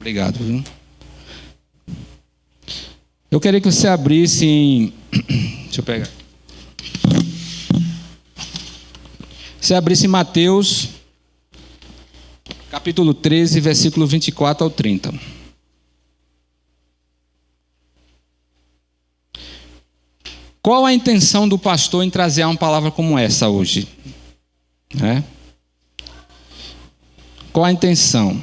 Obrigado, viu? Eu queria que você abrisse em... Deixa eu pegar. Você abrisse em Mateus, capítulo 13, versículo 24 ao 30. Qual a intenção do pastor em trazer uma palavra como essa hoje? Qual a intenção?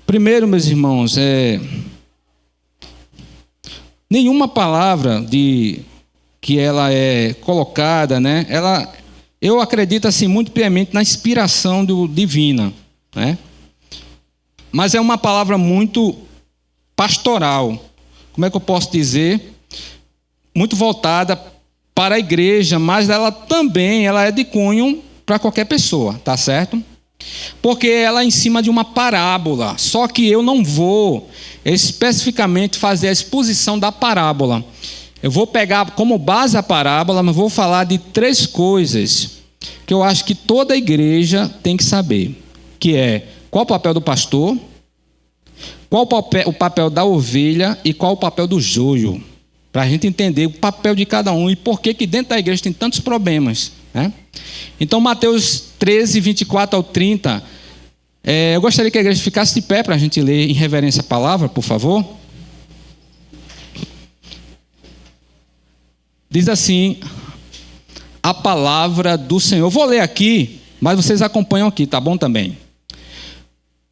Primeiro, meus irmãos, nenhuma palavra que ela é colocada, né? Eu acredito assim muito piamente na inspiração divina, né? Mas é uma palavra muito pastoral. Como é que eu posso dizer? Muito voltada para a igreja, mas ela também é de cunho para qualquer pessoa, tá certo? Porque ela é em cima de uma parábola, só que eu não vou especificamente fazer a exposição da parábola. Eu vou pegar como base a parábola, mas vou falar de 3 coisas que eu acho que toda igreja tem que saber, que é qual o papel do pastor, qual o papel da ovelha e qual o papel do joio, para a gente entender o papel de cada um e por que dentro da igreja tem tantos problemas, né? Então, Mateus 13, 24 ao 30, eu gostaria que a igreja ficasse de pé para a gente ler em reverência a palavra, por favor. Diz assim, a palavra do Senhor. Eu vou ler aqui, mas vocês acompanham aqui, tá bom também?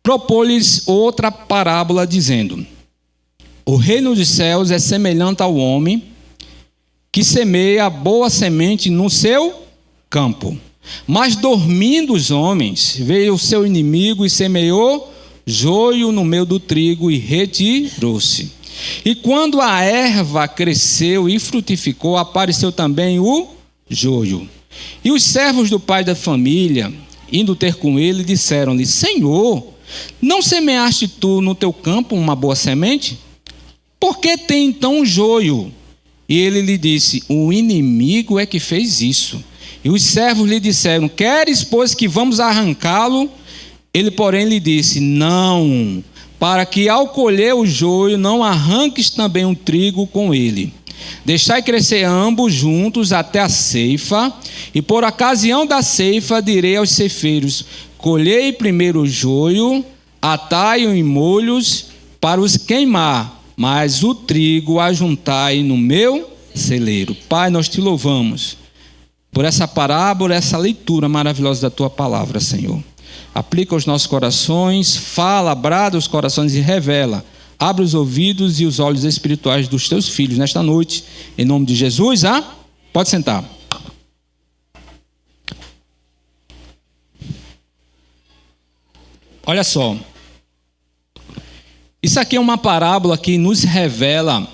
Propôs-lhes outra parábola, dizendo: o reino dos céus é semelhante ao homem que semeia a boa semente no seu campo. Mas dormindo os homens, veio o seu inimigo e semeou joio no meio do trigo e retirou-se. E quando a erva cresceu e frutificou, apareceu também o joio. E os servos do pai da família, indo ter com ele, disseram-lhe: Senhor, não semeaste tu no teu campo uma boa semente? Por que tem então um joio? E ele lhe disse: o inimigo é que fez isso. E os servos lhe disseram: queres, pois, que vamos arrancá-lo? Ele, porém, lhe disse: não, para que ao colher o joio não arranques também o trigo com ele. Deixai crescer ambos juntos até a ceifa, e por ocasião da ceifa direi aos ceifeiros: colhei primeiro o joio, atai-o em molhos para os queimar, mas o trigo ajuntai no meu celeiro. Pai, nós te louvamos por essa parábola, essa leitura maravilhosa da tua palavra, Senhor. Aplica aos nossos corações, fala, brada os corações e revela. Abre os ouvidos e os olhos espirituais dos teus filhos nesta noite, em nome de Jesus. Pode sentar. Olha só, isso aqui é uma parábola que nos revela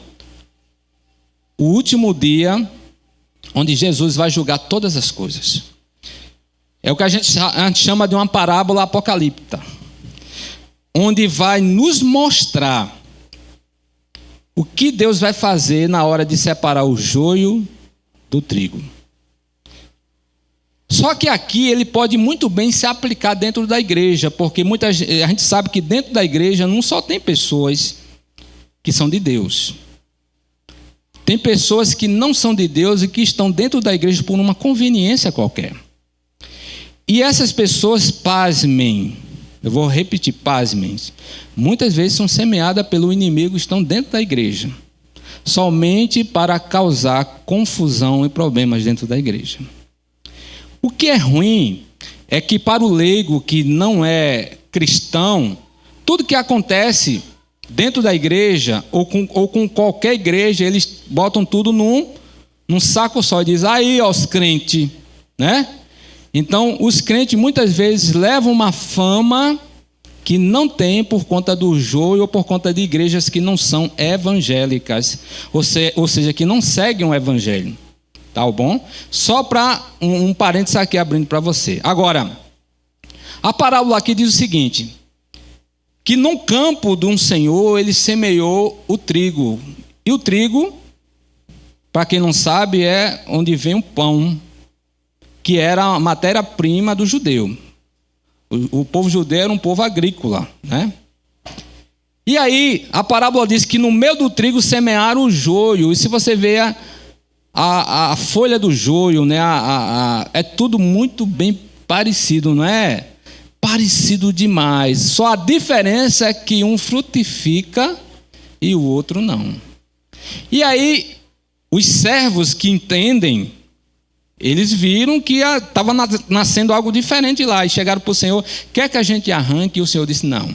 o último dia onde Jesus vai julgar todas as coisas. É o que a gente chama de uma parábola apocalíptica, onde vai nos mostrar o que Deus vai fazer na hora de separar o joio do trigo. Só que aqui ele pode muito bem se aplicar dentro da igreja, porque a gente sabe que dentro da igreja não só tem pessoas que são de Deus. Tem pessoas que não são de Deus e que estão dentro da igreja por uma conveniência qualquer. E essas pessoas, pasmem, eu vou repetir, pasmem, muitas vezes são semeadas pelo inimigo e estão dentro da igreja, somente para causar confusão e problemas dentro da igreja. O que é ruim é que para o leigo que não é cristão, tudo que acontece dentro da igreja ou com qualquer igreja, eles botam tudo num saco só e dizem: aí, ó, os crentes, né? Então, os crentes muitas vezes levam uma fama que não tem por conta do joio ou por conta de igrejas que não são evangélicas, ou seja, que não seguem o evangelho. Tá bom? Só para um parênteses aqui abrindo para você. Agora, a parábola aqui diz o seguinte: que no campo de um senhor ele semeou o trigo. E o trigo, para quem não sabe, é onde vem o pão, que era a matéria-prima do judeu. O povo judeu era um povo agrícola, né? E aí, a parábola diz que no meio do trigo semearam o joio. E se você vê a folha do joio, né, é tudo muito bem parecido, não é? Parecido demais. Só a diferença é que um frutifica e o outro não. E aí, os servos que entendem, eles viram que estava nascendo algo diferente lá. E chegaram para o Senhor: quer que a gente arranque? E o Senhor disse: não.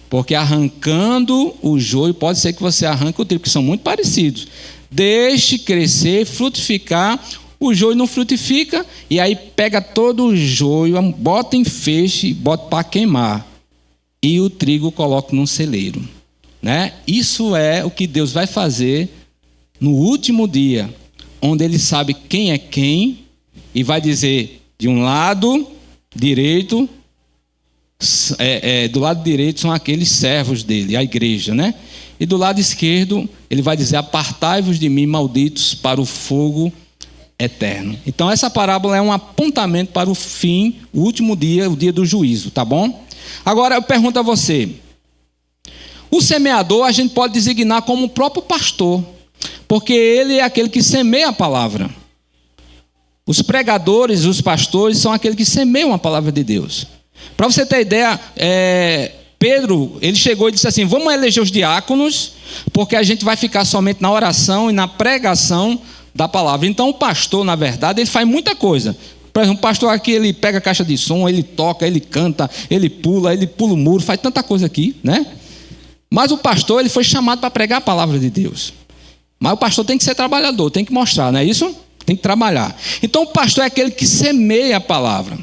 Porque arrancando o joio, pode ser que você arranque o trigo, que são muito parecidos. Deixe crescer, frutificar. O joio não frutifica, e aí pega todo o joio, bota em feixe e bota para queimar. E o trigo coloca num celeiro. Né? Isso é o que Deus vai fazer no último dia, onde Ele sabe quem é quem, e vai dizer, de um lado direito, do lado direito são aqueles servos dele, a igreja, né? E do lado esquerdo, ele vai dizer: apartai-vos de mim, malditos, para o fogo eterno. Então essa parábola é um apontamento para o fim, o último dia, o dia do juízo, tá bom? Agora eu pergunto a você: o semeador a gente pode designar como o próprio pastor, porque ele é aquele que semeia a palavra. Os pregadores, os pastores, são aqueles que semeiam a palavra de Deus. Para você ter ideia, Pedro, ele chegou e disse assim: vamos eleger os diáconos, porque a gente vai ficar somente na oração e na pregação da palavra. Então o pastor, na verdade, ele faz muita coisa. Por exemplo, o pastor aqui, ele pega a caixa de som, ele toca, ele canta, ele pula o muro, faz tanta coisa aqui, né? Mas o pastor, ele foi chamado para pregar a palavra de Deus. Mas o pastor tem que ser trabalhador, tem que mostrar, não é isso? Tem que trabalhar. Então o pastor é aquele que semeia a palavra.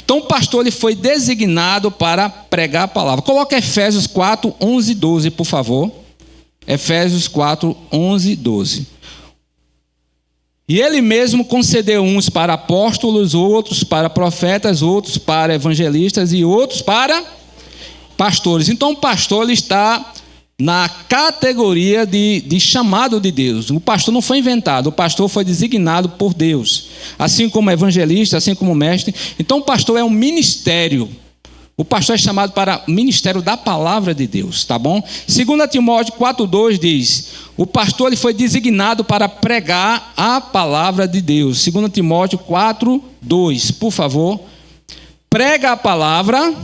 Então o pastor, ele foi designado para pregar a palavra. Coloca Efésios 4, 11 e 12, por favor. Efésios 4, 11 e 12. E ele mesmo concedeu uns para apóstolos, outros para profetas, outros para evangelistas e outros para pastores. Então o pastor, ele está na categoria de chamado de Deus. O pastor não foi inventado, o pastor foi designado por Deus. Assim como evangelista, assim como mestre. Então o pastor é um ministério. O pastor é chamado para o ministério da palavra de Deus, tá bom? 2 Timóteo 4,2 diz: o pastor, ele foi designado para pregar a palavra de Deus. 2 Timóteo 4,2, por favor. Prega a palavra,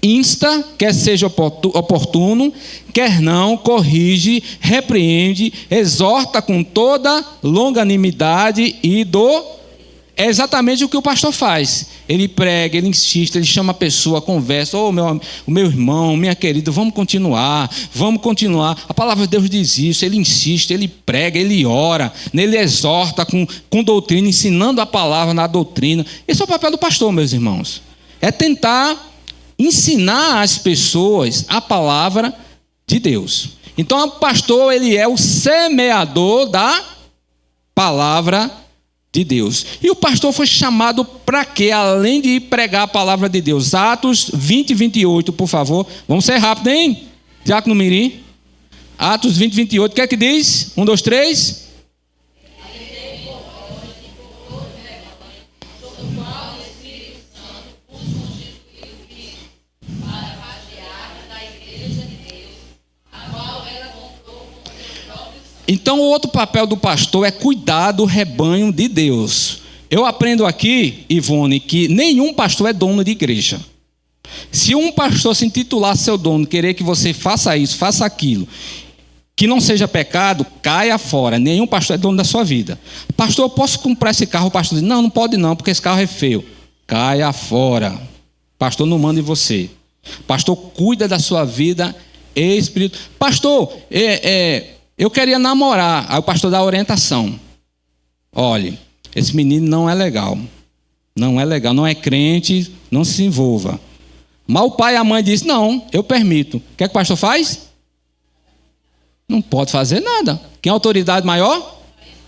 insta, quer seja oportuno, quer não, corrige, repreende, exorta com toda longanimidade e É exatamente o que o pastor faz. Ele prega, ele insiste, ele chama a pessoa, conversa: o meu irmão, minha querida, vamos continuar. A palavra de Deus diz isso. Ele insiste, ele prega, ele ora, ele exorta com doutrina, ensinando a palavra na doutrina. Esse é o papel do pastor, meus irmãos. É tentar ensinar às pessoas a palavra de Deus. Então o pastor, ele é o semeador da palavra de Deus. E o pastor foi chamado para quê? Além de pregar a palavra de Deus. Atos 20 e 28, por favor. Vamos ser rápido, hein? Diácono Mirim. Atos 20 e 28, o que é que diz? 1, 2, 3. Então, o outro papel do pastor é cuidar do rebanho de Deus. Eu aprendo aqui, Ivone, que nenhum pastor é dono de igreja. Se um pastor se intitular seu dono, querer que você faça isso, faça aquilo, que não seja pecado, caia fora. Nenhum pastor é dono da sua vida. Pastor, eu posso comprar esse carro? O pastor diz: não pode não, porque esse carro é feio. Caia fora. Pastor não manda em você. Pastor cuida da sua vida espiritual. Pastor, eu queria namorar. Aí o pastor dá orientação: olhe, esse menino não é legal, não é crente, não se envolva. Mas o pai e a mãe dizem: não, eu permito. O que é que o pastor faz? Não pode fazer nada. Quem é a autoridade maior?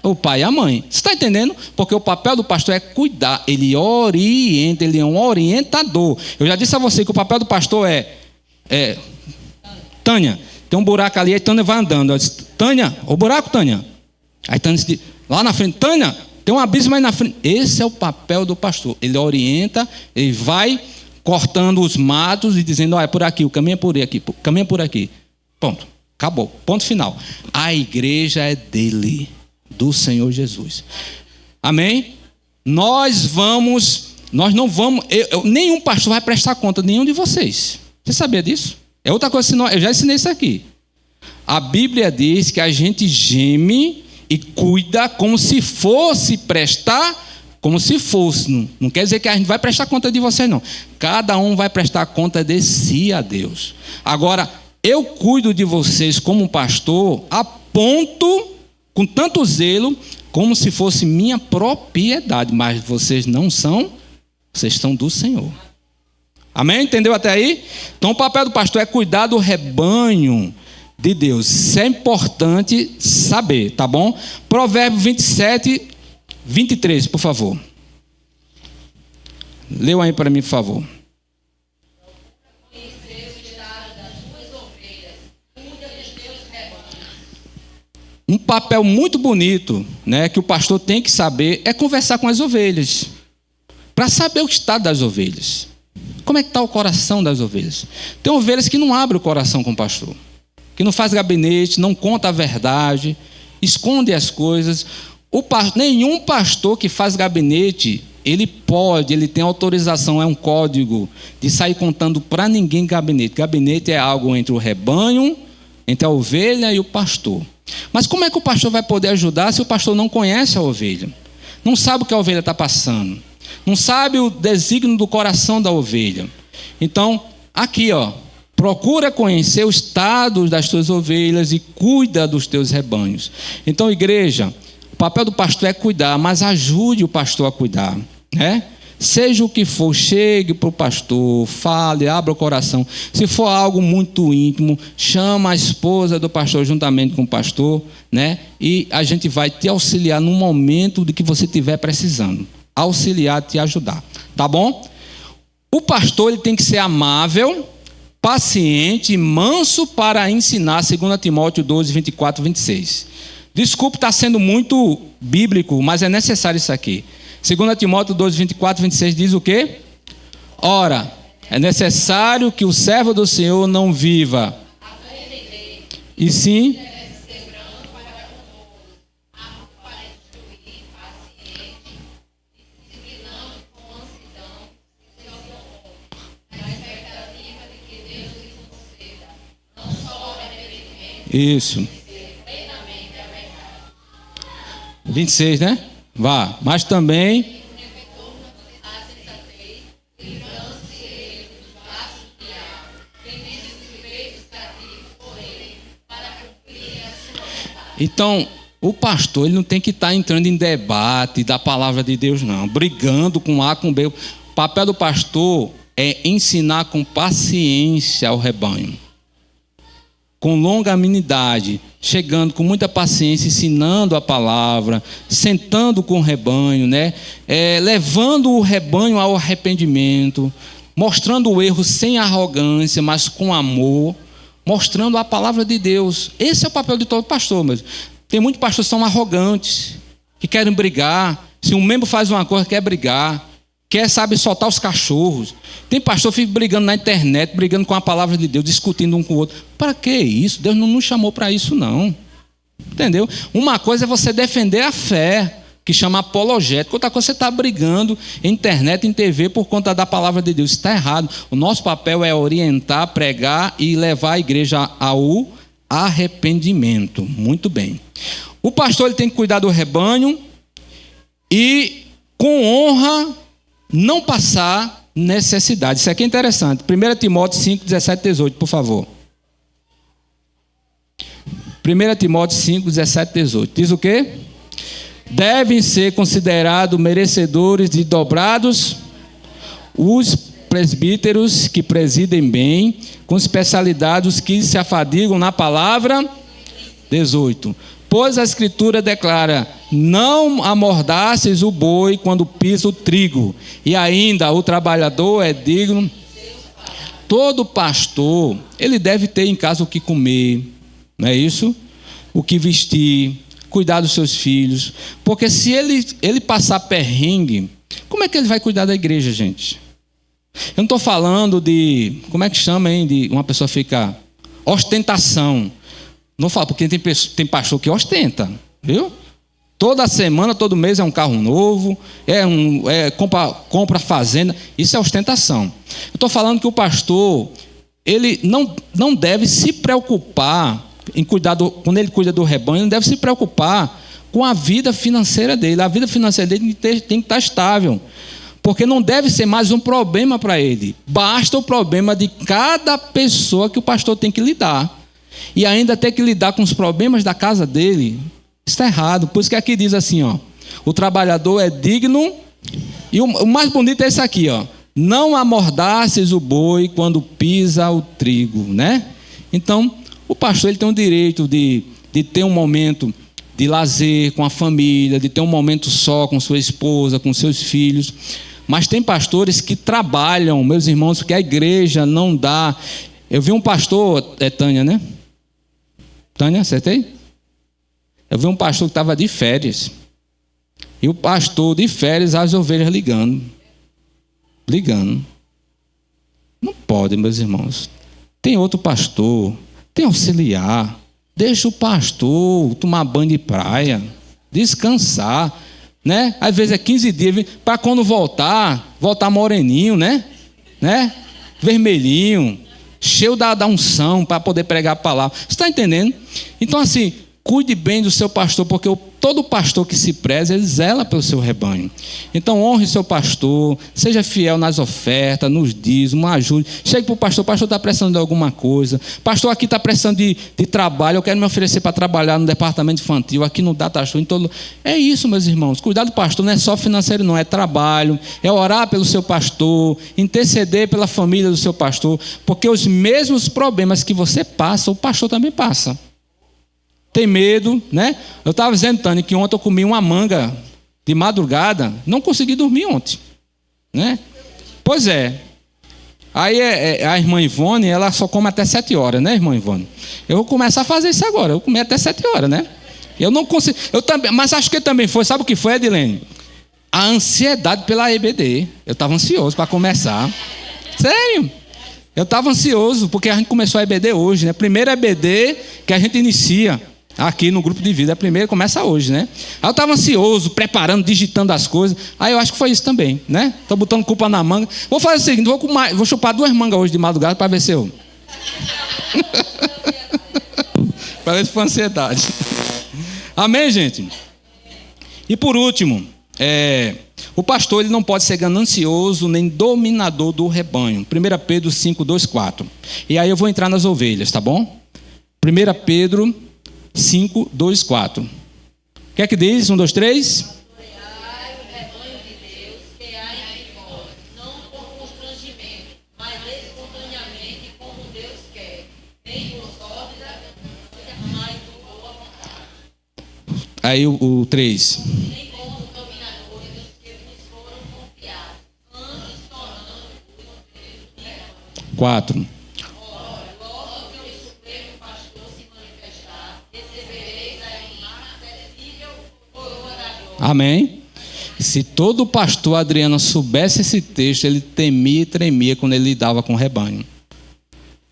O pai e a mãe. Você está entendendo? Porque o papel do pastor é cuidar, ele orienta, ele é um orientador. Eu já disse a você que o papel do pastor é Tânia, tem um buraco ali, aí Tânia vai andando. Eu disse: Tânia, o buraco, Tânia. Aí Tânia disse, lá na frente: Tânia, tem um abismo aí na frente. Esse é o papel do pastor. Ele orienta, ele vai cortando os matos e dizendo: é por aqui, o caminho é por aqui, o caminho é por aqui. Pronto, acabou, ponto final. A igreja é dele, do Senhor Jesus. Amém? Nós não vamos, nenhum pastor vai prestar conta, nenhum de vocês. Você sabia disso? É outra coisa, eu já ensinei isso aqui. A Bíblia diz que a gente geme e cuida como se fosse prestar, como se fosse. Não quer dizer que a gente vai prestar conta de vocês, não. Cada um vai prestar conta de si a Deus. Agora, eu cuido de vocês como pastor a ponto, com tanto zelo, como se fosse minha propriedade. Mas vocês não são, vocês são do Senhor. Amém? Entendeu até aí? Então o papel do pastor é cuidar do rebanho de Deus. Isso é importante saber, tá bom? Provérbio 27, 23, por favor. Leu aí para mim, por favor. Um papel muito bonito, né, que o pastor tem que saber é conversar com as ovelhas, para saber o estado das ovelhas. Como é que está o coração das ovelhas? Tem ovelhas que não abrem o coração com o pastor, que não faz gabinete, não conta a verdade, esconde as coisas. Nenhum pastor que faz gabinete, ele tem autorização, é um código de sair contando para ninguém gabinete. Gabinete é algo entre o rebanho, entre a ovelha e o pastor. Mas como é que o pastor vai poder ajudar se o pastor não conhece a ovelha? Não sabe o que a ovelha está passando. Não sabe o desígnio do coração da ovelha. Então, aqui, procura conhecer o estado das tuas ovelhas e cuida dos teus rebanhos. Então, igreja, o papel do pastor é cuidar, mas ajude o pastor a cuidar, né? Seja o que for, chegue para o pastor, fale, abra o coração. Se for algo muito íntimo, chama a esposa do pastor juntamente com o pastor, né? E a gente vai te auxiliar no momento de que você estiver precisando. Auxiliar, te ajudar, tá bom? O pastor ele tem que ser amável, paciente, manso para ensinar, 2 Timóteo 12, 24, 26. Desculpe estar sendo muito bíblico, mas é necessário isso aqui. 2 Timóteo 12, 24, 26 diz o quê? Ora, é necessário que o servo do Senhor não viva, e sim isso. 26, né? Vá, mas também então, o pastor ele não tem que estar entrando em debate da palavra de Deus, não, brigando com A, com B. O papel do pastor é ensinar com paciência ao rebanho, com longanimidade, chegando com muita paciência, ensinando a palavra, sentando com o rebanho, né? Levando o rebanho ao arrependimento, mostrando o erro sem arrogância, mas com amor, mostrando a palavra de Deus. Esse é o papel de todo pastor. Mas tem muitos pastores que são arrogantes, que querem brigar. Se um membro faz uma coisa, quer brigar, quer, sabe, soltar os cachorros. Tem pastor que fica brigando na internet, brigando com a palavra de Deus, discutindo um com o outro. Para que isso? Deus não nos chamou para isso, não. Entendeu? Uma coisa é você defender a fé, que chama apologética. Outra coisa é você está brigando em internet, em TV, por conta da palavra de Deus. Isso está errado. O nosso papel é orientar, pregar e levar a igreja ao arrependimento. Muito bem. O pastor ele tem que cuidar do rebanho e, com honra, não passar necessidade. Isso aqui é interessante. 1 Timóteo 5, 17, 18, por favor. 1 Timóteo 5, 17, 18. Diz o quê? Devem ser considerados merecedores de dobrados os presbíteros que presidem bem, com especialidade os que se afadigam na palavra. 18. Pois a Escritura declara: não amordasseis o boi quando pisa o trigo, e ainda o trabalhador é digno. Todo pastor, ele deve ter em casa o que comer, não é isso? O que vestir, cuidar dos seus filhos, porque se ele passar perrengue, como é que ele vai cuidar da igreja, gente? Eu não estou falando de, como é que chama, hein, de uma pessoa ficar Ostentação. Não falo, porque tem pastor que ostenta, viu? Toda semana, todo mês é um carro novo, compra fazenda. Isso é ostentação. Eu estou falando que o pastor, ele não deve se preocupar em quando ele cuida do rebanho, ele não deve se preocupar com a vida financeira dele. A vida financeira dele tem que estar estável, porque não deve ser mais um problema para ele. Basta o problema de cada pessoa que o pastor tem que lidar. E ainda ter que lidar com os problemas da casa dele, isso está errado. Por isso que aqui diz assim, ó, o trabalhador é digno, e o mais bonito é isso aqui, ó, não amordaces o boi quando pisa o trigo, né? Então, o pastor ele tem o direito de ter um momento de lazer com a família, de ter um momento só com sua esposa, com seus filhos. Mas tem pastores que trabalham, meus irmãos, porque a igreja não dá. Eu vi um pastor, Tânia, né? Tânia, acertei? Eu vi um pastor que estava de férias. E o pastor de férias, as ovelhas ligando. Não pode, meus irmãos. Tem outro pastor, tem auxiliar. Deixa o pastor tomar banho de praia, descansar, né? Às vezes é 15 dias, para quando voltar moreninho, né? Vermelhinho, cheio da unção para poder pregar a palavra. Você está entendendo? Então, assim, cuide bem do seu pastor, porque todo pastor que se preza, ele zela pelo seu rebanho. Então, honre seu pastor, seja fiel nas ofertas, nos dízimos, ajude. Chegue para o pastor está precisando de alguma coisa. Pastor, aqui está precisando de trabalho, eu quero me oferecer para trabalhar no departamento infantil, aqui no Data Show, em todo... É isso, meus irmãos. Cuidar do pastor não é só financeiro, não, é trabalho, é orar pelo seu pastor, interceder pela família do seu pastor, porque os mesmos problemas que você passa, o pastor também passa. Tem medo, né? Eu estava dizendo, Tânia, que ontem eu comi uma manga de madrugada, não consegui dormir ontem, né? Pois é. Aí a irmã Ivone, ela só come até 7 horas, né, irmã Ivone? Eu vou começar a fazer isso agora, eu comi até 7 horas, né? Eu não consigo, mas acho que também foi, sabe o que foi, Edilene? A ansiedade pela EBD. Eu estava ansioso para começar. Sério? Eu estava ansioso, porque a gente começou a EBD hoje, né? Primeira EBD que a gente inicia aqui no grupo de vida. A primeira começa hoje, né? Aí eu estava ansioso, preparando, digitando as coisas. Aí eu acho que foi isso também, né? Estou botando culpa na manga. Vou fazer o seguinte, vou chupar 2 mangas hoje de madrugada para ver se eu... para ver se foi ansiedade. Amém, gente? E por último, o pastor ele não pode ser ganancioso nem dominador do rebanho. 1 Pedro 5, 2, 4. E aí eu vou entrar nas ovelhas, tá bom? 1 Pedro 5, 2, 4. O que é que diz? 1, 2, 3. Aí o 3. 4. Amém? Se todo pastor, Adriana, soubesse esse texto, ele temia e tremia quando ele lidava com o rebanho.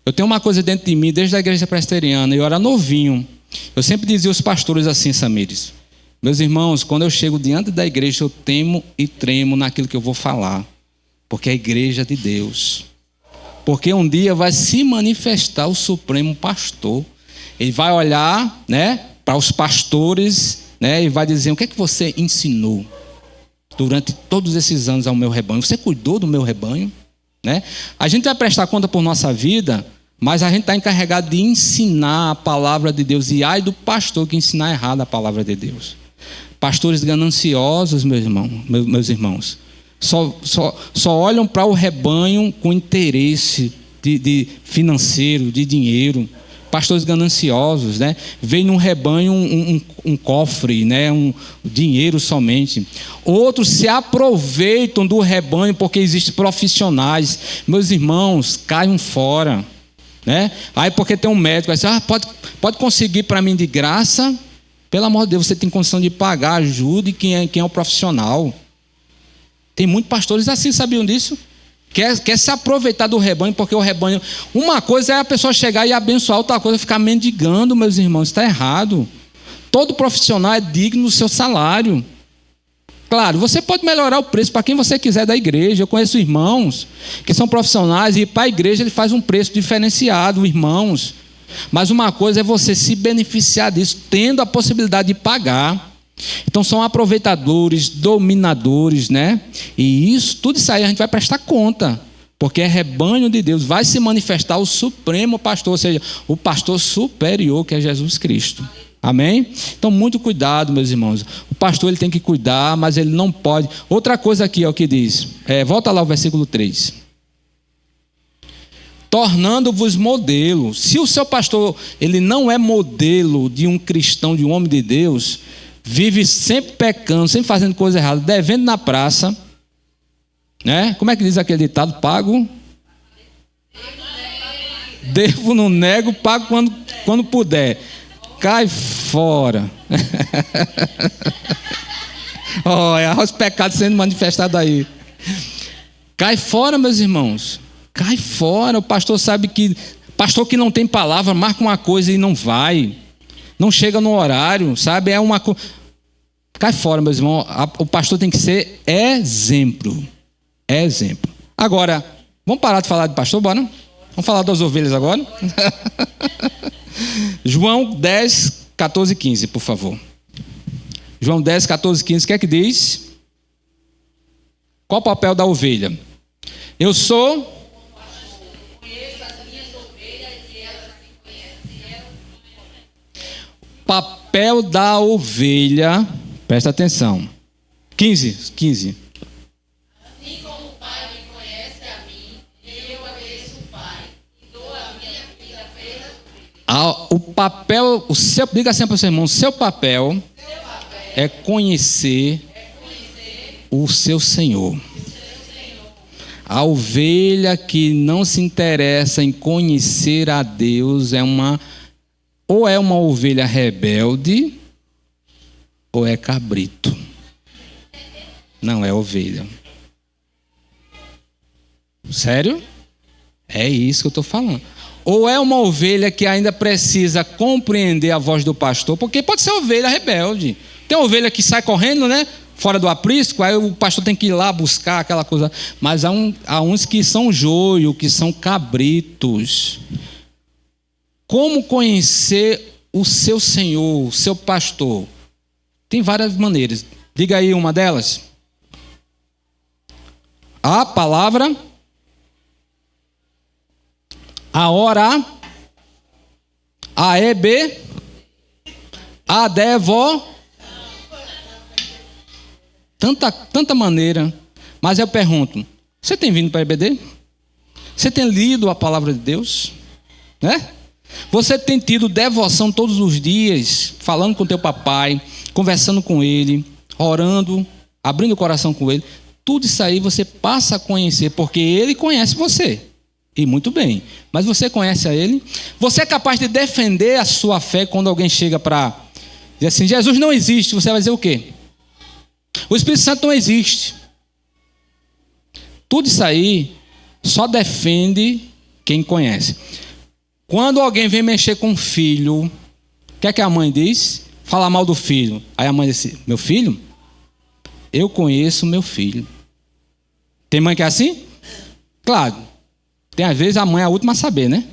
Eu tenho uma coisa dentro de mim, desde a igreja presbiteriana, eu era novinho. Eu sempre dizia aos pastores assim, Samires: meus irmãos, quando eu chego diante da igreja, eu temo e tremo naquilo que eu vou falar, porque é a igreja de Deus. Porque um dia vai se manifestar o Supremo Pastor. Ele vai olhar, né, para os pastores, né, e vai dizer: o que é que você ensinou durante todos esses anos ao meu rebanho? Você cuidou do meu rebanho? Né? A gente vai prestar conta por nossa vida, mas a gente está encarregado de ensinar a palavra de Deus. E ai do pastor que ensinar errado a palavra de Deus. Pastores gananciosos, meus irmãos, só olham para o rebanho com interesse de financeiro, de dinheiro. Pastores gananciosos, né? Vem num rebanho um cofre, né? Um dinheiro somente. Outros se aproveitam do rebanho porque existem profissionais. Meus irmãos, caiam fora, né? Aí porque tem um médico, aí diz: pode conseguir para mim de graça. Pelo amor de Deus, você tem condição de pagar, ajude quem é o profissional. Tem muitos pastores assim, sabiam disso? Quer se aproveitar do rebanho, porque o rebanho... Uma coisa é a pessoa chegar e abençoar, outra coisa é ficar mendigando, meus irmãos. Está errado. Todo profissional é digno do seu salário. Claro, você pode melhorar o preço para quem você quiser da igreja. Eu conheço irmãos que são profissionais e para a igreja ele faz um preço diferenciado, irmãos. Mas uma coisa é você se beneficiar disso, tendo a possibilidade de pagar. Então são aproveitadores, dominadores, né? E tudo isso aí a gente vai prestar conta, porque é rebanho de Deus, vai se manifestar o supremo pastor, ou seja, o pastor superior, que é Jesus Cristo. Amém? Então muito cuidado, meus irmãos. O pastor ele tem que cuidar, mas ele não pode. Outra coisa aqui, ó, que diz, volta lá o versículo 3. Tornando-vos modelo. Se o seu pastor ele não é modelo de um cristão, de um homem de Deus, vive sempre pecando, sempre fazendo coisa errada, devendo na praça, né? Como é que diz aquele ditado? Pago, devo, não nego, pago quando puder. Cai fora. Olha, os pecados sendo manifestados aí. Cai fora, meus irmãos. Cai fora. O pastor sabe que... Pastor que não tem palavra, marca uma coisa e não vai. Não chega no horário, sabe? Cai fora, meus irmãos. O pastor tem que ser exemplo. Exemplo. Agora, vamos parar de falar de pastor, bora? Vamos falar das ovelhas agora? João 10, 14 e 15, por favor. João 10, 14 e 15, o que é que diz? Qual o papel da ovelha? Eu sou... Papel da ovelha, presta atenção. 15. Assim como o Pai me conhece a mim, eu conheço o Pai, e dou a minha vida pela ovelha. O papel, diga assim para o seu irmão, seu papel é conhecer o seu Senhor. A ovelha que não se interessa em conhecer a Deus ou é uma ovelha rebelde, ou é cabrito. Não é ovelha. Sério? É isso que eu estou falando. Ou é uma ovelha que ainda precisa compreender a voz do pastor, porque pode ser ovelha rebelde. Tem ovelha que sai correndo, né? Fora do aprisco, aí o pastor tem que ir lá buscar aquela coisa. Mas há uns que são joio, que são cabritos. Como conhecer o seu Senhor, o seu pastor? Tem várias maneiras. Diga aí uma delas. A palavra, a hora, a EB, a devo. Tanta maneira. Mas eu pergunto, você tem vindo para a EBD? Você tem lido a palavra de Deus? Né? Você tem tido devoção todos os dias, falando com teu papai, conversando com ele, orando, abrindo o coração com ele. Tudo isso aí você passa a conhecer, porque ele conhece você. E muito bem. Mas você conhece a ele? Você é capaz de defender a sua fé quando alguém chega para dizer assim, Jesus não existe. Você vai dizer o quê? O Espírito Santo não existe. Tudo isso aí só defende quem conhece. Quando alguém vem mexer com o filho, o que é que a mãe diz? Fala mal do filho. Aí a mãe diz, meu filho? Eu conheço meu filho. Tem mãe que é assim? Claro. Tem às vezes a mãe é a última a saber, né?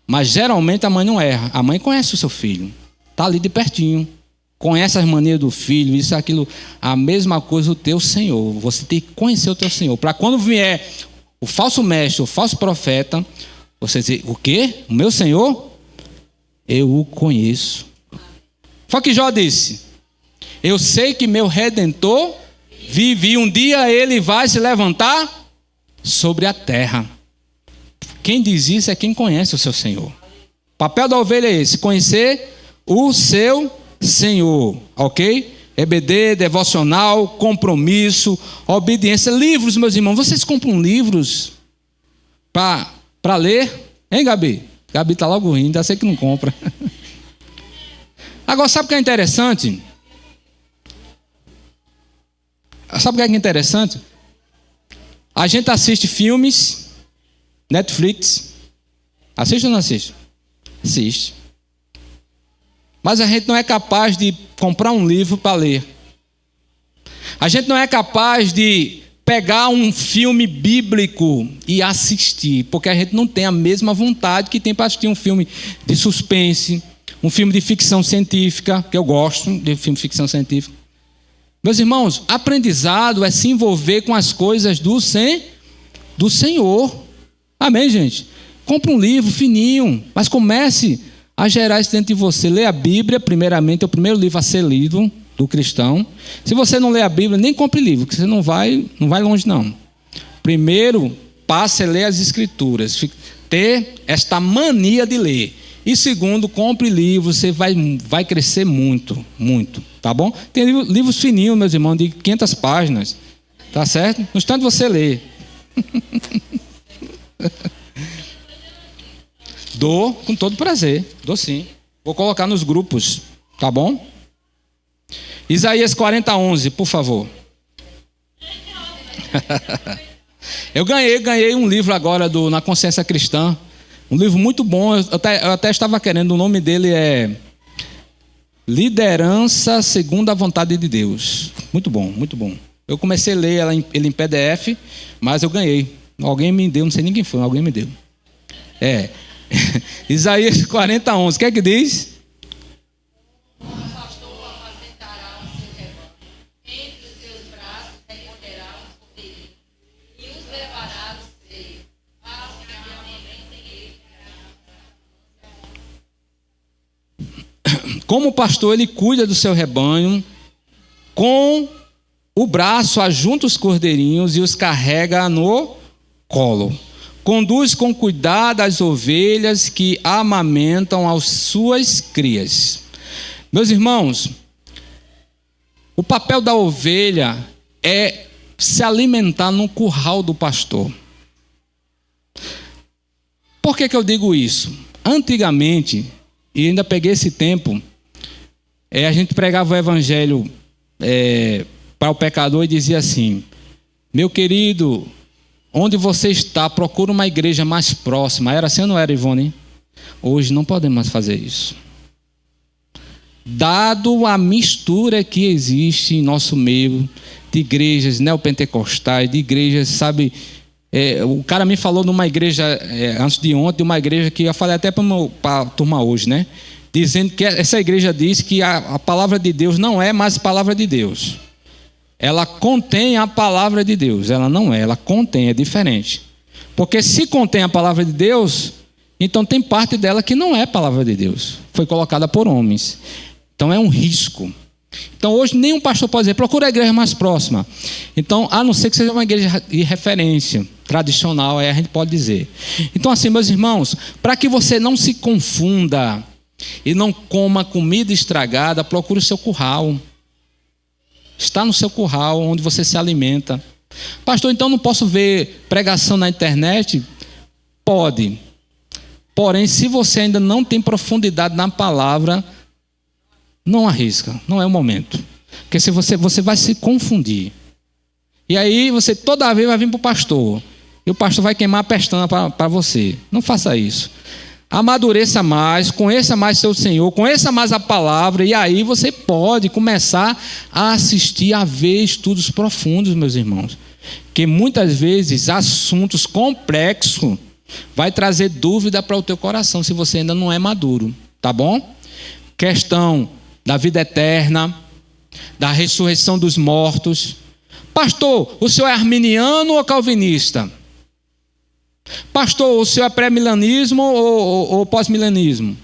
Mas geralmente a mãe não erra. A mãe conhece o seu filho. Está ali de pertinho. Conhece as maneiras do filho, isso, aquilo. A mesma coisa o teu Senhor. Você tem que conhecer o teu Senhor. Para quando vier o falso mestre, o falso profeta, você dizer, o quê? O meu Senhor? Eu o conheço. Foi o que Jó disse. Eu sei que meu Redentor vive e um dia ele vai se levantar sobre a terra. Quem diz isso é quem conhece o seu Senhor. O papel da ovelha é esse, conhecer o seu Senhor, ok? EBD, devocional, compromisso, obediência. Livros, meus irmãos, vocês compram livros para ler? Hein, Gabi? Gabi está logo rindo, já sei que não compra. Agora, sabe o que é interessante? Sabe o que é interessante? A gente assiste filmes, Netflix. Assiste ou não assiste? Assiste. Mas a gente não é capaz de comprar um livro para ler. A gente não é capaz de pegar um filme bíblico e assistir, porque a gente não tem a mesma vontade que tem para assistir um filme de suspense, um filme de ficção científica, que eu gosto de filme de ficção científica. Meus irmãos, aprendizado é se envolver com as coisas do Senhor. Amém, gente? Compre um livro fininho, mas comece a gerar isso dentro de você. Lê a Bíblia, primeiramente, é o primeiro livro a ser lido do cristão. Se você não lê a Bíblia, nem compre livro, porque você não vai longe, não. Primeiro, passe a ler as Escrituras, ter esta mania de ler. E segundo, compre livros, você vai crescer muito, muito, tá bom? Tem livros fininhos, meus irmãos, de 500 páginas, tá certo? No instante você lê. Dou com todo prazer, dou sim. Vou colocar nos grupos, tá bom? Isaías 40:11, por favor. Eu ganhei um livro agora na Consciência Cristã. Um livro muito bom. Eu até estava querendo, o nome dele é Liderança Segundo a Vontade de Deus. Muito bom, muito bom. Eu comecei a ler ele em PDF, mas eu ganhei. Alguém me deu, não sei nem quem foi, alguém me deu. Isaías 40:11, o que é que diz? Como pastor, ele cuida do seu rebanho, com o braço ajunta os cordeirinhos e os carrega no colo. Conduz com cuidado as ovelhas que amamentam as suas crias. Meus irmãos, o papel da ovelha é se alimentar no curral do pastor. Por que eu digo isso? Antigamente, e ainda peguei esse tempo, a gente pregava o evangelho para o pecador e dizia assim: meu querido, onde você está, procura uma igreja mais próxima. Era assim ou não era, Ivone? Hoje não podemos mais fazer isso. Dado a mistura que existe em nosso meio, de igrejas neopentecostais, de igrejas, sabe... o cara me falou numa igreja, antes de ontem, uma igreja que eu falei até para a turma hoje, né? Dizendo que essa igreja diz que a palavra de Deus não é mais palavra de Deus. Ela contém a palavra de Deus. Ela não é, ela contém, é diferente. Porque se contém a palavra de Deus, então tem parte dela que não é palavra de Deus. Foi colocada por homens. Então é um risco. Então hoje nenhum pastor pode dizer, procura a igreja mais próxima. Então, a não ser que seja uma igreja de referência, tradicional, aí a gente pode dizer. Então assim, meus irmãos, para que você não se confunda e não coma comida estragada, procure o seu curral. Está no seu curral, onde você se alimenta. Pastor, então não posso ver pregação na internet? Pode. Porém, se você ainda não tem profundidade na palavra, não arrisca, não é o momento. Porque se você vai se confundir. E aí você toda vez vai vir para o pastor. E o pastor vai queimar a pestana para você. Não faça isso. Amadureça mais, conheça mais seu Senhor, conheça mais a palavra, e aí você pode começar a assistir, a ver estudos profundos, meus irmãos. Que muitas vezes assuntos complexos vai trazer dúvida para o teu coração, se você ainda não é maduro, tá bom? Questão da vida eterna, da ressurreição dos mortos. Pastor, o senhor é arminiano ou calvinista? Pastor, o senhor é pré-milenismo ou pós-milenismo?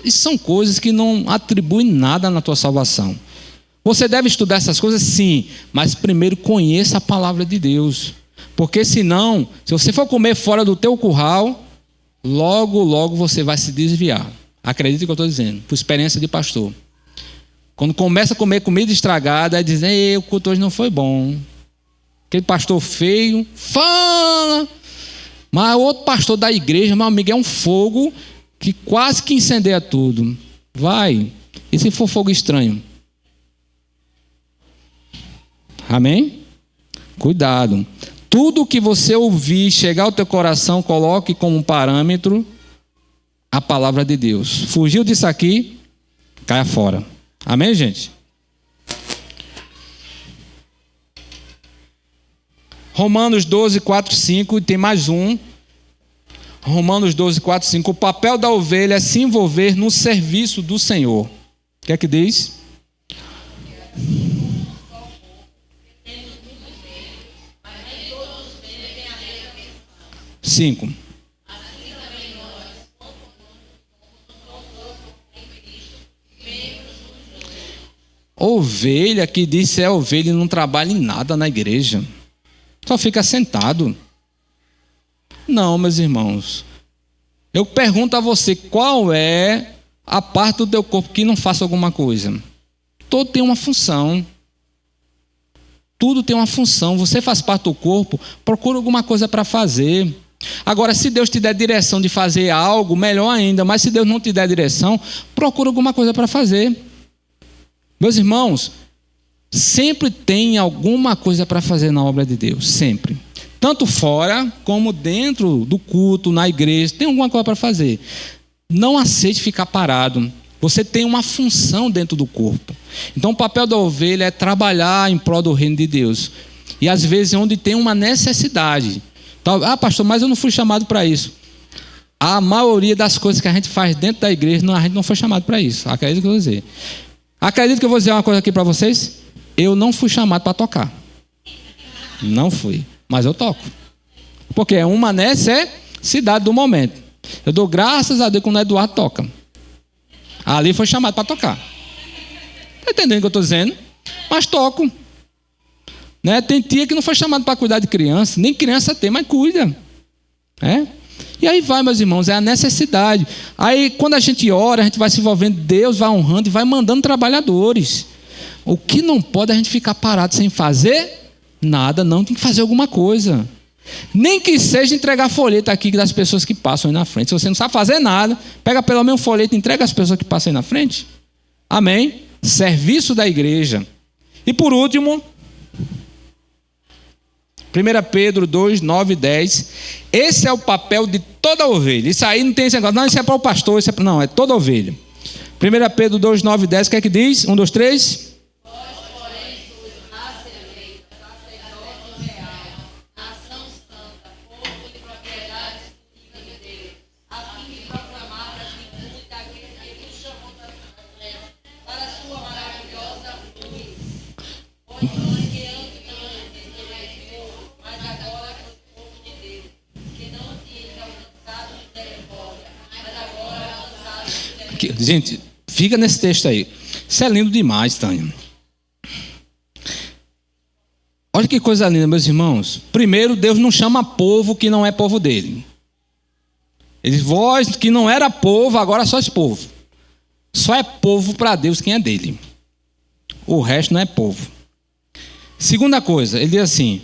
Isso são coisas que não atribuem nada na tua salvação. Você deve estudar essas coisas, sim, mas primeiro conheça a palavra de Deus. Porque senão, se você for comer fora do teu curral, logo você vai se desviar. Acredite no que eu estou dizendo, por experiência de pastor. Quando começa a comer comida estragada, aí dizem, o culto hoje não foi bom. Aquele pastor feio, fala... Mas outro pastor da igreja, meu amigo, é um fogo que quase que incendeia tudo. Vai. E se for fogo estranho? Amém? Cuidado. Tudo que você ouvir chegar ao teu coração, coloque como parâmetro a palavra de Deus. Fugiu disso aqui, caia fora. Amém, gente? Romanos 12, 4, 5, e tem mais um. Romanos 12, 4, 5. O papel da ovelha é se envolver no serviço do Senhor. O que é que diz? Cinco. Ovelha que disse é ovelha e não trabalha em nada na igreja. Só fica sentado. Não, meus irmãos. Eu pergunto a você, qual é a parte do teu corpo que não faça alguma coisa? Todo tem uma função. Tudo tem uma função. Você faz parte do corpo, procura alguma coisa para fazer. Agora, se Deus te der direção de fazer algo, melhor ainda. Mas se Deus não te der direção, procura alguma coisa para fazer. Meus irmãos, sempre tem alguma coisa para fazer na obra de Deus. Sempre. Tanto fora como dentro do culto, na igreja, tem alguma coisa para fazer. Não aceite ficar parado. Você tem uma função dentro do corpo. Então o papel da ovelha é trabalhar em prol do reino de Deus. E às vezes onde tem uma necessidade. Ah, pastor, mas eu não fui chamado para isso. A maioria das coisas que a gente faz dentro da igreja, a gente não foi chamado para isso. Acredito que eu vou dizer. Acredito que eu vou dizer uma coisa aqui para vocês. Eu não fui chamado para tocar. Não fui. Mas eu toco. Porque é uma necessidade do momento. Eu dou graças a Deus quando o Eduardo toca. Ali foi chamado para tocar. Está entendendo o que eu estou dizendo? Mas toco. Né? Tem tia que não foi chamado para cuidar de criança. Nem criança tem, mas cuida. E aí vai, meus irmãos, é a necessidade. Aí quando a gente ora, a gente vai se envolvendo, Deus vai honrando e vai mandando trabalhadores. O que não pode é a gente ficar parado sem fazer nada, não, tem que fazer alguma coisa. Nem que seja entregar folheto aqui das pessoas que passam aí na frente. Se você não sabe fazer nada, pega pelo menos um folheto e entrega às pessoas que passam aí na frente. Amém? Serviço da igreja. E por último, 1 Pedro 2, 9 e 10. Esse é o papel de toda ovelha. Isso aí não tem esse negócio. Não, isso é para o pastor. Isso é... Não, é toda ovelha. 1 Pedro 2, 9 e 10. O que é que diz? 1, 2, 3. Gente, fica nesse texto aí. Isso é lindo demais, Tânia. Olha que coisa linda, meus irmãos. Primeiro, Deus não chama povo que não é povo dele. Ele diz, vós que não era povo, agora sois povo. Só é povo para Deus quem é dele. O resto não é povo. Segunda coisa, ele diz assim,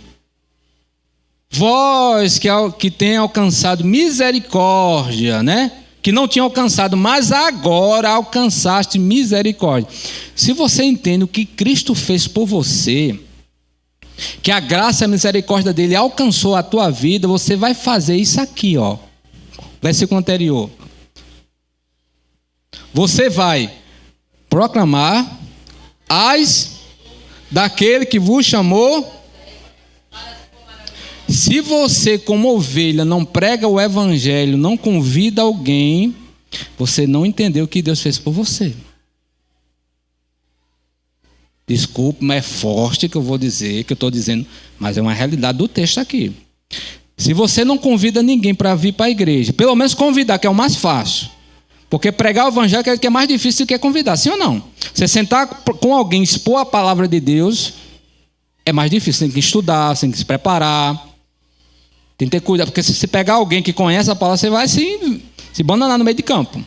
vós que tem alcançado misericórdia, né? Que não tinha alcançado, mas agora alcançaste misericórdia. Se você entende o que Cristo fez por você, que a graça e a misericórdia dele alcançou a tua vida, você vai fazer isso aqui, ó. Versículo anterior. Você vai proclamar as daquele que vos chamou. Se você, como ovelha, não prega o evangelho, não convida alguém, você não entendeu o que Deus fez por você. Desculpe, mas é forte que eu vou dizer, que eu estou dizendo, mas é uma realidade do texto aqui. Se você não convida ninguém para vir para a igreja, pelo menos convidar, que é o mais fácil. Porque pregar o evangelho é mais difícil do que convidar, sim ou não? Você sentar com alguém, expor a palavra de Deus, é mais difícil, tem que estudar, tem que se preparar. Tem que ter cuidado, porque se você pegar alguém que conhece a palavra, você vai se bananar no meio de campo.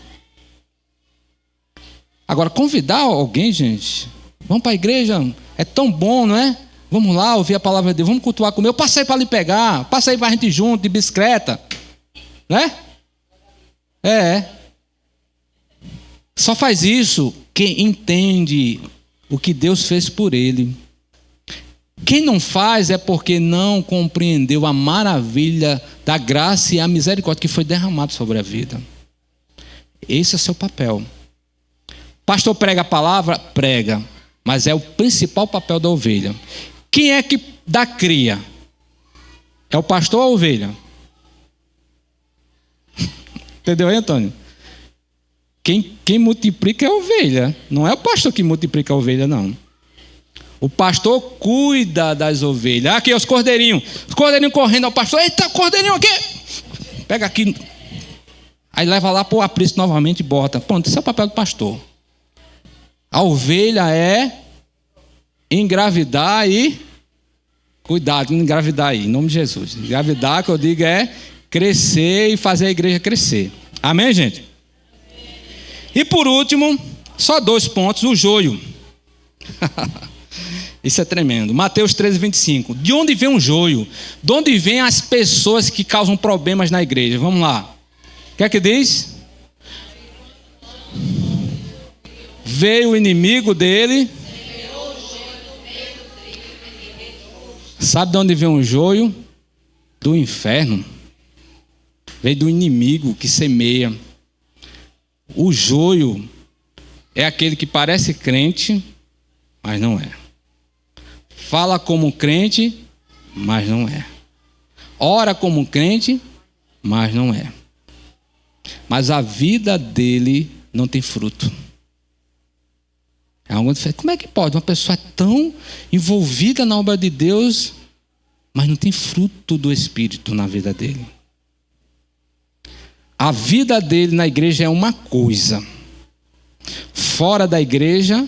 Agora, convidar alguém, gente, vamos para a igreja, é tão bom, não é? Vamos lá ouvir a palavra de Deus, vamos cultuar comigo. Eu passei para lhe pegar, passei para a gente junto, de bicicleta. Né? Só faz isso quem entende o que Deus fez por ele. Quem não faz é porque não compreendeu a maravilha da graça e a misericórdia que foi derramado sobre a vida. Esse é o seu papel. Pastor prega a palavra? Prega. Mas é o principal papel da ovelha. Quem é que dá cria? É o pastor ou a ovelha? Entendeu aí, Antônio? Quem multiplica é a ovelha. Não é o pastor que multiplica a ovelha, não. O pastor cuida das ovelhas. Aqui, os cordeirinhos. Os cordeirinhos correndo ao pastor. Eita, cordeirinho aqui. Pega aqui. Aí leva lá para o aprisco novamente e bota. Pronto, esse é o papel do pastor. A ovelha é engravidar e... Cuidado, não engravidar aí, em nome de Jesus. Engravidar, que eu digo, é crescer e fazer a igreja crescer. Amém, gente? E por último, só 2 pontos, o joio. Isso é tremendo. Mateus 13, 25. De onde vem o joio? De onde vêm as pessoas que causam problemas na igreja? Vamos lá. O que é que diz? Veio o inimigo dele. Sabe de onde vem o joio? Do inferno. Veio do inimigo que semeia. O joio é aquele que parece crente, mas não é. Fala como crente, mas não é. Ora como crente, mas não é. Mas a vida dele não tem fruto. Como é que pode? Uma pessoa tão envolvida na obra de Deus, mas não tem fruto do Espírito na vida dele. A vida dele na igreja é uma coisa. Fora da igreja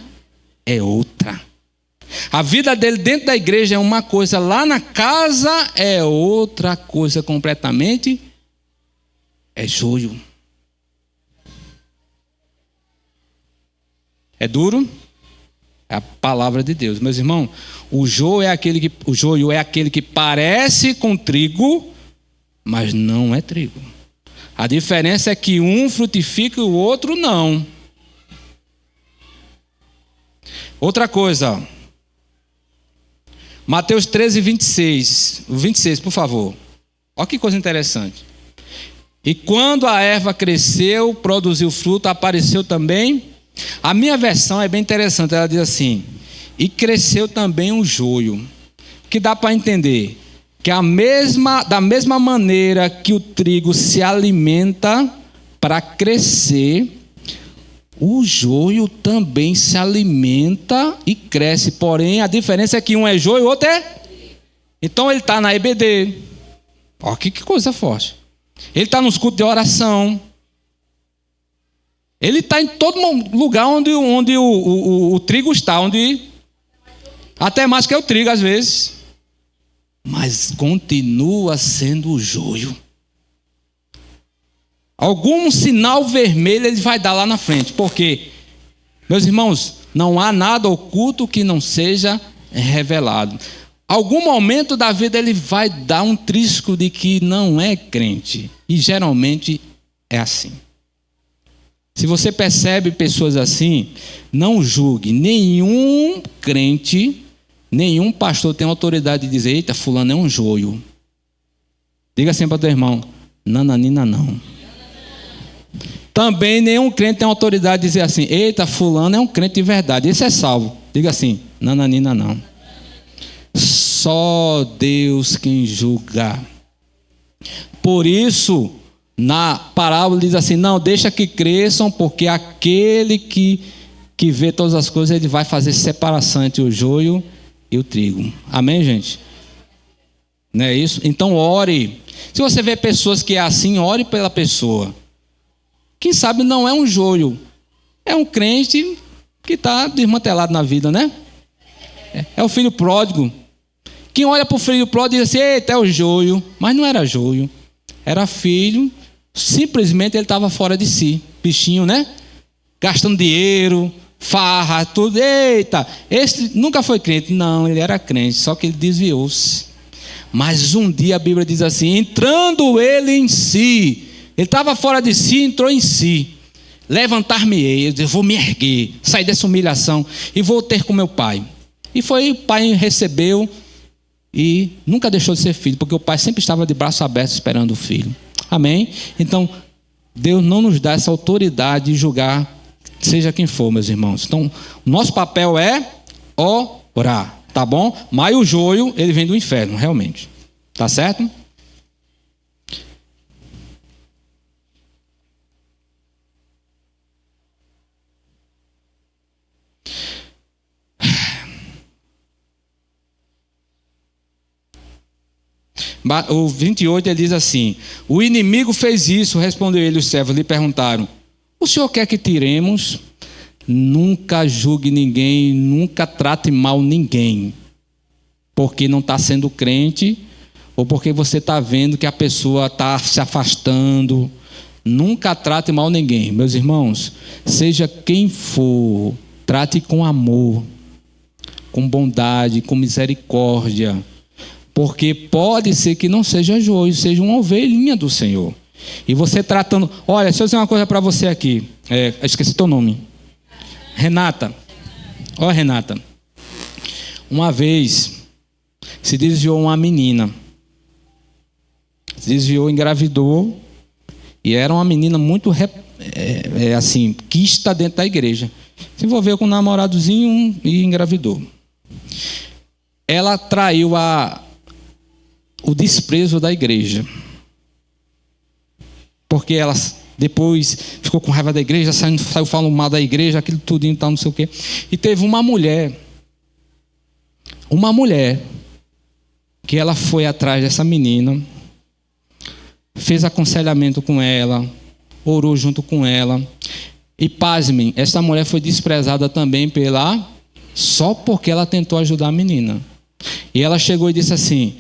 é outra. A vida dele dentro da igreja é uma coisa, lá na casa é outra coisa completamente. É joio. É duro? É a palavra de Deus. Meus irmãos, o joio é aquele que parece com trigo, mas não é trigo. A diferença é que um frutifica e o outro não. Outra coisa, Mateus 13, 26. 26, por favor. Olha que coisa interessante. E quando a erva cresceu, produziu fruto, apareceu também. A minha versão é bem interessante. Ela diz assim: e cresceu também o joio. Que dá para entender que da mesma maneira que o trigo se alimenta para crescer, o joio também se alimenta e cresce. Porém, a diferença é que um é joio e o outro é... Então ele está na EBD. Olha que coisa forte. Ele está nos cultos de oração. Ele está em todo lugar onde o trigo está. Até mais que o trigo às vezes. Mas continua sendo o joio. Algum sinal vermelho ele vai dar lá na frente. Porque, meus irmãos, não há nada oculto que não seja revelado. Algum momento da vida ele vai dar um trisco de que não é crente. E geralmente é assim. Se você percebe pessoas assim, não julgue. Nenhum crente, nenhum pastor tem autoridade de dizer: eita, fulano é um joio. Diga assim para o teu irmão: nananina não. Também nenhum crente tem autoridade de dizer assim: eita, fulano é um crente de verdade, esse é salvo. Diga assim: nananina não. Só Deus quem julga. Por isso, na parábola diz assim: não, deixa que cresçam, porque aquele que vê todas as coisas, ele vai fazer separação entre o joio e o trigo. Amém, gente? Não é isso? Então ore. Se você vê pessoas que é assim, ore pela pessoa. Quem sabe não é um joio, é um crente que está desmantelado na vida, né? É o filho pródigo. Quem olha para o filho pródigo diz assim: eita, é o joio. Mas não era joio, era filho. Simplesmente ele estava fora de si. Bichinho, né? Gastando dinheiro, farra, tudo. Eita, esse nunca foi crente. Não, ele era crente, só que ele desviou-se. Mas um dia a Bíblia diz assim: entrando ele em si. Ele estava fora de si, entrou em si. Levantar-me-ei, eu vou me erguer, sair dessa humilhação e vou ter com meu pai. E foi, o pai recebeu e nunca deixou de ser filho, porque o pai sempre estava de braço aberto esperando o filho. Amém? Então, Deus não nos dá essa autoridade de julgar, seja quem for, meus irmãos. Então, o nosso papel é orar, tá bom? Mas o joio, ele vem do inferno, realmente. Tá certo? O 28 ele diz assim: o inimigo fez isso, respondeu ele, os servos lhe perguntaram: o senhor quer que tiremos? Nunca julgue ninguém, nunca trate mal ninguém, porque não está sendo crente, ou porque você está vendo que a pessoa está se afastando. Nunca trate mal ninguém, meus irmãos, seja quem for, trate com amor, com bondade, com misericórdia, porque pode ser que não seja joio, seja uma ovelhinha do Senhor. E você tratando... Olha, deixa eu dizer uma coisa para você aqui. Esqueci teu nome. Renata. Ó, Renata. Uma vez se desviou uma menina. Se desviou, engravidou. E era uma menina muito assim, quista dentro da igreja. Se envolveu com um namoradozinho e engravidou. Ela traiu o desprezo da igreja, porque ela depois ficou com raiva da igreja, saiu falando mal da igreja, aquilo tudinho, tal, não sei o quê. E teve uma mulher que ela foi atrás dessa menina, fez aconselhamento com ela, orou junto com ela, e pasmem, essa mulher foi desprezada também só porque ela tentou ajudar a menina. E ela chegou e disse assim: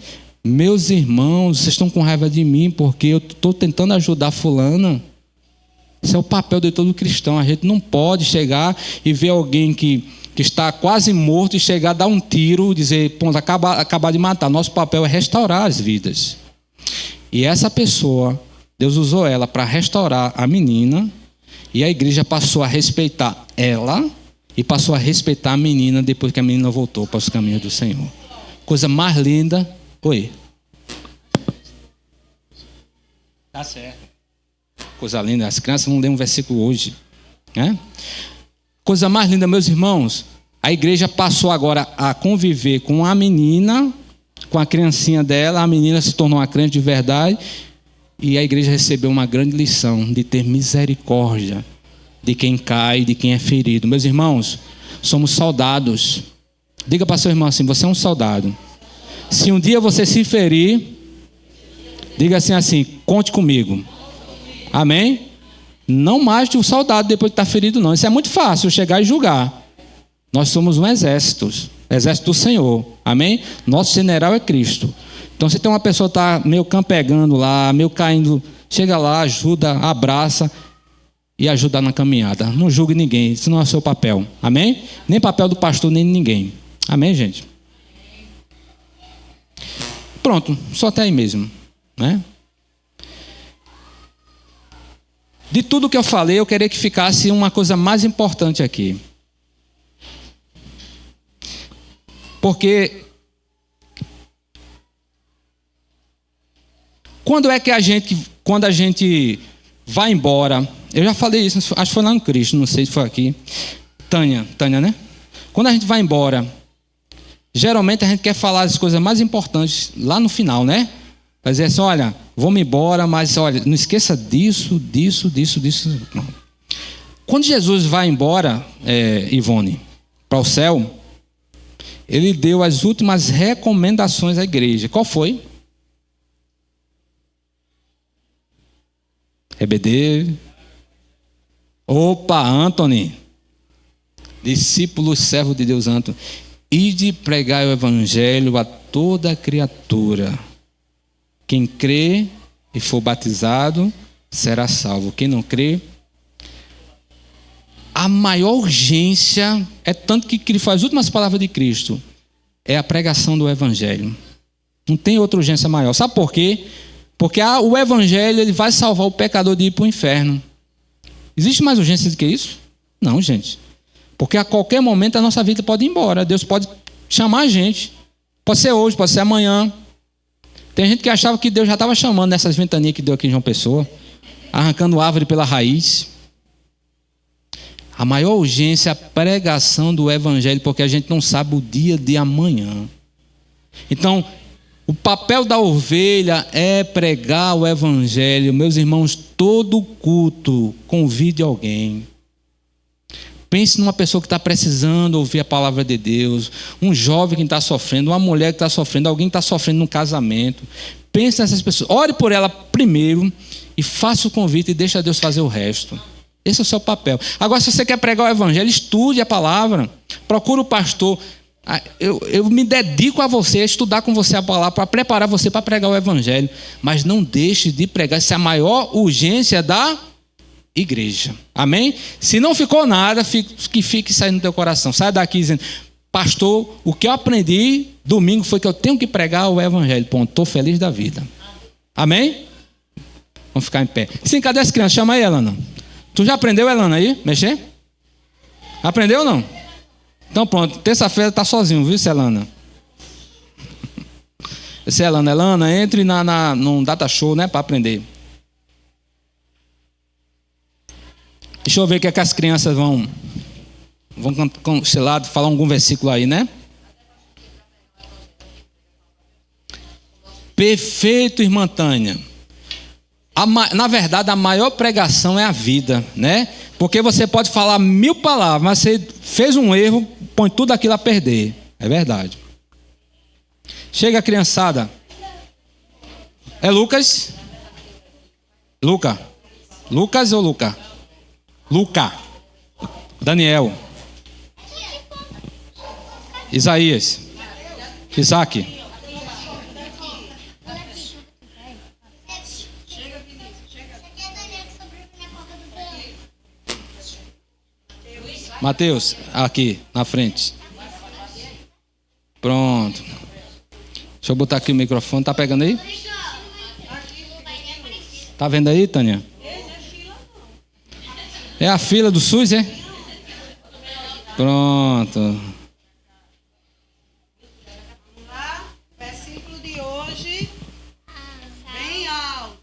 meus irmãos, vocês estão com raiva de mim porque eu estou tentando ajudar fulana. Esse é o papel de todo cristão. A gente não pode chegar e ver alguém que está quase morto e chegar, dar um tiro e dizer, pronto, acabar de matar. Nosso papel é restaurar as vidas. E essa pessoa, Deus usou ela para restaurar a menina, e a igreja passou a respeitar ela e passou a respeitar a menina depois que a menina voltou para os caminhos do Senhor. Coisa mais linda. Oi. Tá certo. Coisa linda. As crianças não lêem um versículo hoje, né? Coisa mais linda, meus irmãos. A igreja passou agora a conviver com a menina, com a criancinha dela. A menina se tornou uma crente de verdade. E a igreja recebeu uma grande lição de ter misericórdia de quem cai, de quem é ferido. Meus irmãos, somos soldados. Diga para seu irmão assim: você é um soldado. Se um dia você se ferir, diga assim, conte comigo. Amém? Não mais de um soldado depois de estar ferido, não. Isso é muito fácil, chegar e julgar. Nós somos um exército do Senhor. Amém? Nosso general é Cristo. Então, se tem uma pessoa que está meio campegando lá, meio caindo, chega lá, ajuda, abraça e ajuda na caminhada. Não julgue ninguém, isso não é o seu papel. Amém? Nem papel do pastor, nem de ninguém. Amém, gente? Pronto, só até aí mesmo, né? De tudo que eu falei, eu queria que ficasse uma coisa mais importante aqui. Porque quando a gente vai embora, eu já falei isso, acho que foi lá no Cristo, não sei se foi aqui. Tânia, né? Quando a gente vai embora, geralmente a gente quer falar as coisas mais importantes lá no final, né? Vai dizer assim: olha, vou-me embora, mas olha, não esqueça disso. Não. Quando Jesus vai embora, Ivone, para o céu, ele deu as últimas recomendações à igreja. Qual foi? EBD. Opa, Anthony. Discípulo, servo de Deus, Anthony. Ide pregar o evangelho a toda criatura. Quem crê e for batizado será salvo. Quem não crê, a maior urgência é tanto que ele faz as últimas palavras de Cristo, é a pregação do evangelho. Não tem outra urgência maior. Sabe por quê? Porque o evangelho ele vai salvar o pecador de ir para o inferno. Existe mais urgência do que isso? Não, gente. Porque a qualquer momento a nossa vida pode ir embora. Deus pode chamar a gente. Pode ser hoje, pode ser amanhã. Tem gente que achava que Deus já estava chamando nessas ventanias que deu aqui em João Pessoa, arrancando árvore pela raiz. A maior urgência é a pregação do evangelho, porque a gente não sabe o dia de amanhã. Então, o papel da ovelha é pregar o evangelho. Meus irmãos, todo culto convide alguém. Pense numa pessoa que está precisando ouvir a palavra de Deus, um jovem que está sofrendo, uma mulher que está sofrendo, alguém que está sofrendo num casamento. Pense nessas pessoas, ore por ela primeiro e faça o convite e deixa Deus fazer o resto. Esse é o seu papel. Agora, se você quer pregar o evangelho, estude a palavra, procure o pastor. Eu me dedico a você, a estudar com você a palavra, para preparar você para pregar o evangelho. Mas não deixe de pregar, essa é a maior urgência da igreja. Amém? Se não ficou nada, que fique saindo do teu coração. Sai daqui dizendo: pastor, o que eu aprendi domingo foi que eu tenho que pregar o evangelho. Ponto, estou feliz da vida. Amém? Vamos ficar em pé. Sim, cadê as crianças? Chama aí, Elana. Tu já aprendeu, Elana, aí? Mexer? Aprendeu ou não? Então pronto, terça-feira está sozinho, viu, Elana? Esse é Elana. Elana, entre num data show, né, para aprender. Deixa eu ver o que é que as crianças vão sei lá, falar algum versículo aí, né? Perfeito, irmã Tânia. Na verdade, a maior pregação é a vida, né? Porque você pode falar 1000 palavras, mas você fez um erro, põe tudo aquilo a perder. É verdade. Chega, criançada. É Lucas? Lucas ou Luca? Luca. Daniel. Isaías. Isaac. Mateus, aqui, na frente. Pronto. Deixa eu botar aqui o microfone. Tá pegando aí? Tá vendo aí, Tânia? É a fila do SUS, é? Pronto. Vamos lá? Versículo de hoje. Bem alto.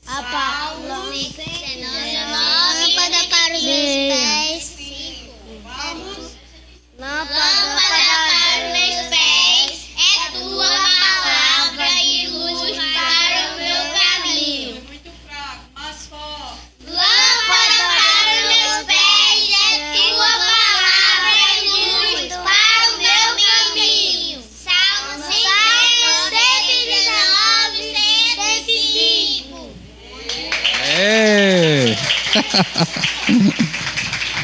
A palavra lâmpada para os meus pés. Vamos. Lâmpada para os meus pés é tua palavra e luz para o meu caminho. Muito fraco, mais forte. Lâmpada para os meus pés é tua palavra e luz para o meu caminho. Salmo 119, 105. É.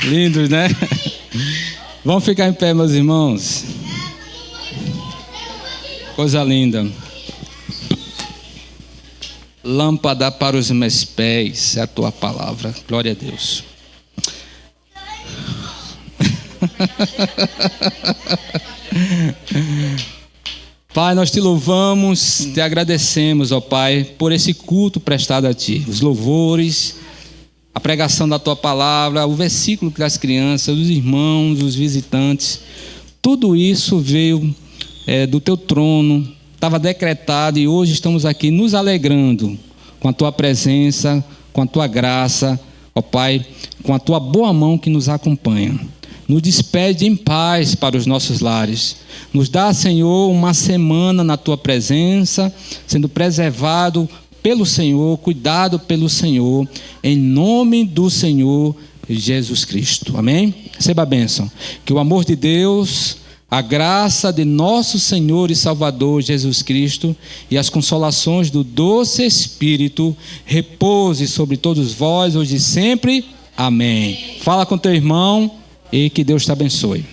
Lindos, né? Vamos ficar em pé, meus irmãos. Coisa linda. Lâmpada para os meus pés é a tua palavra. Glória a Deus. Pai, nós te louvamos, te agradecemos, ó Pai, por esse culto prestado a ti. Os louvores, a pregação da tua palavra, o versículo das crianças, dos irmãos, dos visitantes. Tudo isso veio do teu trono, estava decretado e hoje estamos aqui nos alegrando com a tua presença, com a tua graça, ó Pai, com a tua boa mão que nos acompanha. Nos despede em paz para os nossos lares. Nos dá, Senhor, uma semana na tua presença, sendo preservado pelo Senhor, cuidado pelo Senhor, em nome do Senhor Jesus Cristo. Amém? Receba a bênção. Que o amor de Deus, a graça de nosso Senhor e Salvador Jesus Cristo e as consolações do doce Espírito repouse sobre todos vós, hoje e sempre. Amém. Fala com teu irmão e que Deus te abençoe.